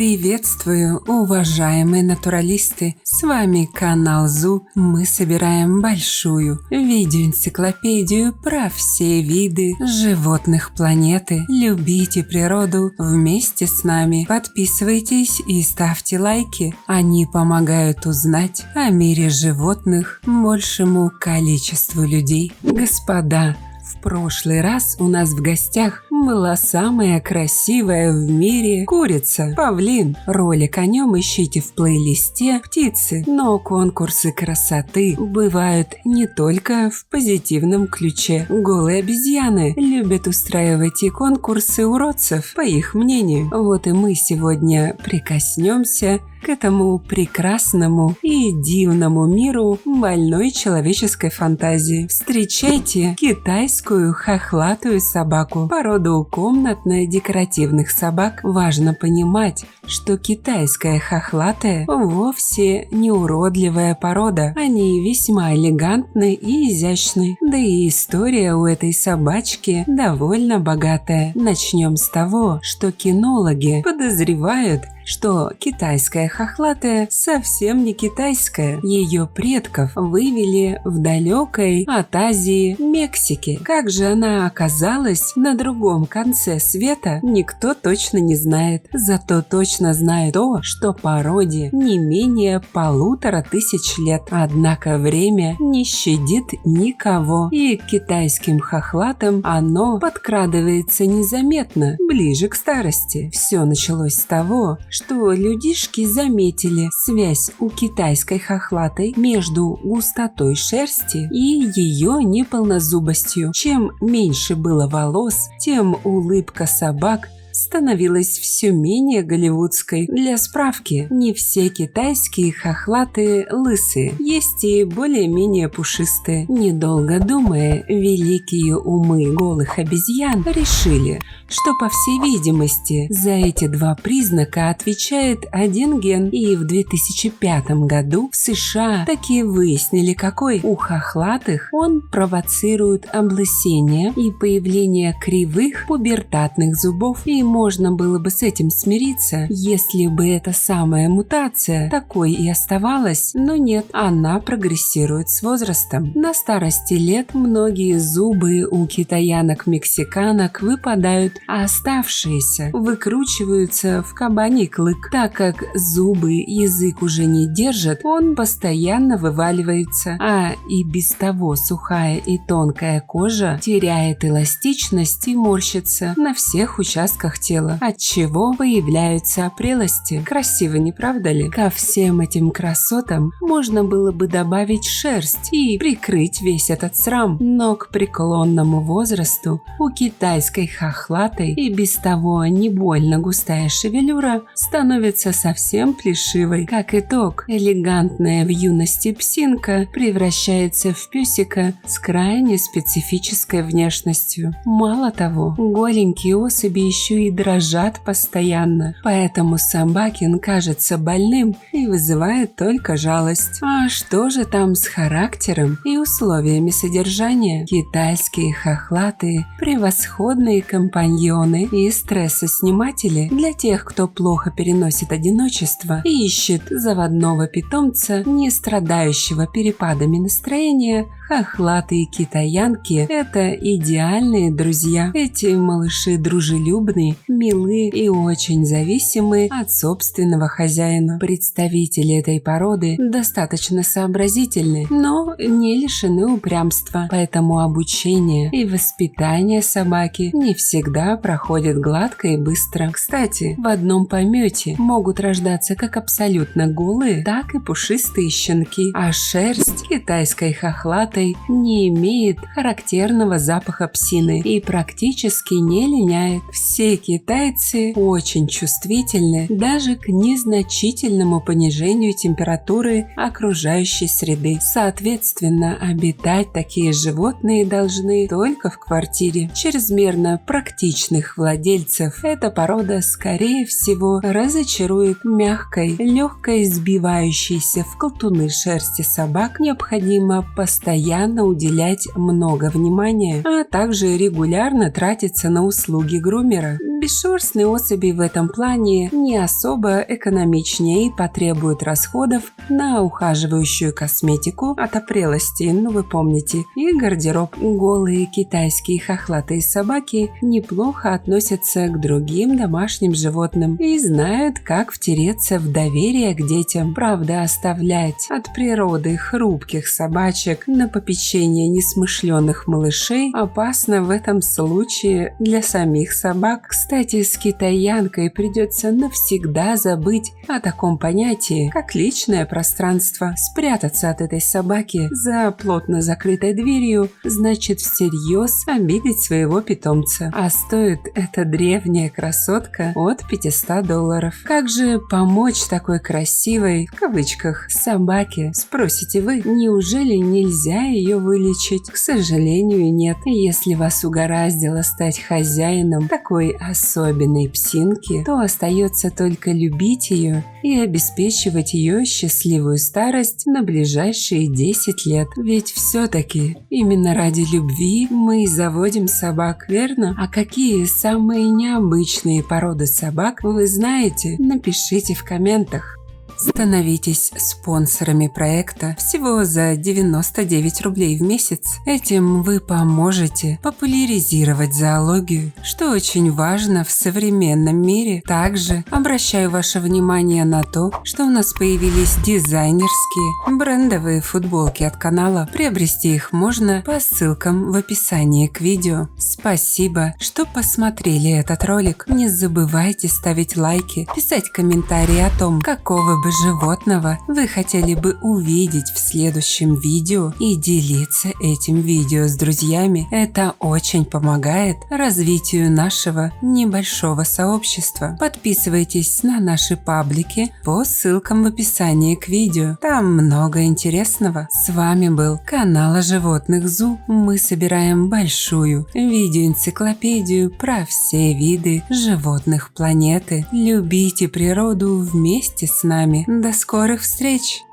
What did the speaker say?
Приветствую, уважаемые натуралисты! С вами канал ЗУ. Мы собираем большую видеоэнциклопедию про все виды животных планеты. Любите природу вместе с нами. Подписывайтесь и ставьте лайки. Они помогают узнать о мире животных большему количеству людей. Господа, в прошлый раз у нас в гостях была самая красивая в мире курица, павлин. Ролик о нем ищите в плейлисте «Птицы». Но конкурсы красоты бывают не только в позитивном ключе. Голые обезьяны любят устраивать и конкурсы уродцев, по их мнению. Вот и мы сегодня прикоснемся к этому прекрасному и дивному миру больной человеческой фантазии. Встречайте китайскую хохлатую собаку, породу комнатно-декоративных собак. Важно понимать, что китайская хохлатая вовсе не уродливая порода. Они весьма элегантны и изящны. Да и история у этой собачки довольно богатая. Начнем с того, что кинологи подозревают, что китайская хохлатая совсем не китайская. Ее предков вывели в далекой от Азии Мексике. Как же она оказалась на другом конце света, никто точно не знает. Зато точно знает то, что породе не менее 1500 лет. Однако время не щадит никого, и к китайским хохлатам оно подкрадывается незаметно, ближе к старости. Все началось с того, что людишки заметили связь у китайской хохлатой между густотой шерсти и ее неполнозубостью. Чем меньше было волос, тем улыбка собак становилась все менее голливудской. Для справки, не все китайские хохлатые лысые, есть и более-менее пушистые. Недолго думая, великие умы голых обезьян решили, что, по всей видимости, за эти два признака отвечает один ген. И в 2005 году в США таки выяснили, какой. У хохлатых он провоцирует облысение и появление кривых пубертатных зубов. И можно было бы с этим смириться, если бы эта самая мутация такой и оставалась, но нет, она прогрессирует с возрастом. На старости лет многие зубы у китаянок-мексиканок выпадают, а оставшиеся выкручиваются в кабаний клык. Так как зубы язык уже не держат, он постоянно вываливается, а и без того сухая и тонкая кожа теряет эластичность и морщится на всех участках тела, отчего появляются опрелости. Красиво, не правда ли? Ко всем этим красотам можно было бы добавить шерсть и прикрыть весь этот срам, но к преклонному возрасту у китайской хохлатой и без того не больно густая шевелюра становится совсем плешивой. Как итог, элегантная в юности псинка превращается в песика с крайне специфической внешностью. Мало того, голенькие особи еще и дрожат постоянно, поэтому собакин кажется больным и вызывает только жалость. А что же там с характером и условиями содержания? Китайские хохлатые – превосходные компаньоны и стрессосниматели для тех, кто плохо переносит одиночество и ищет заводного питомца, не страдающего перепадами настроения. Хохлатые китаянки – это идеальные друзья. Эти малыши дружелюбные, милы и очень зависимы от собственного хозяина. Представители этой породы достаточно сообразительны, но не лишены упрямства, поэтому обучение и воспитание собаки не всегда проходит гладко и быстро. Кстати, в одном помете могут рождаться как абсолютно голые, так и пушистые щенки, а шерсть китайской хохлатой не имеет характерного запаха псины и практически не линяет. Все китайцы очень чувствительны даже к незначительному понижению температуры окружающей среды. Соответственно, обитать такие животные должны только в квартире. Чрезмерно практичных владельцев эта порода, скорее всего, разочарует. Мягкой, легкой, сбивающейся в колтуны шерсти собак необходимо постоянно уделять много внимания, а также регулярно тратиться на услуги грумера. Бесшерстные особи в этом плане не особо экономичнее и потребуют расходов на ухаживающую косметику от опрелости, вы помните, и гардероб. Голые китайские хохлатые собаки неплохо относятся к другим домашним животным и знают, как втереться в доверие к детям. Правда, оставлять от природы хрупких собачек на попечение несмышленных малышей опасно в этом случае для самих собак. Кстати, с китаянкой придется навсегда забыть о таком понятии, как личное пространство. Спрятаться от этой собаки за плотно закрытой дверью значит всерьез обидеть своего питомца. А стоит эта древняя красотка от $500. Как же помочь такой красивой, в кавычках, собаке, спросите вы? Неужели нельзя ее вылечить? К сожалению, нет. Если вас угораздило стать хозяином такой особенной псинки, то остается только любить ее и обеспечивать ее счастливую старость на ближайшие 10 лет. Ведь все-таки именно ради любви мы и заводим собак, верно? А какие самые необычные породы собак вы знаете? Напишите в комментах. Становитесь спонсорами проекта всего за 99 рублей в месяц. Этим вы поможете популяризировать зоологию, что очень важно в современном мире. Также обращаю ваше внимание на то, что у нас появились дизайнерские брендовые футболки от канала. Приобрести их можно по ссылкам в описании к видео. Спасибо, что посмотрели этот ролик. Не забывайте ставить лайки, писать комментарии о том, какого бы животного вы хотели бы увидеть в следующем видео и делиться этим видео с друзьями. Это очень помогает развитию нашего небольшого сообщества. Подписывайтесь на наши паблики по ссылкам в описании к видео. Там много интересного. С вами был канал о животных ЗУ. Мы собираем большую видеоэнциклопедию про все виды животных планеты. Любите природу вместе с нами. До скорых встреч!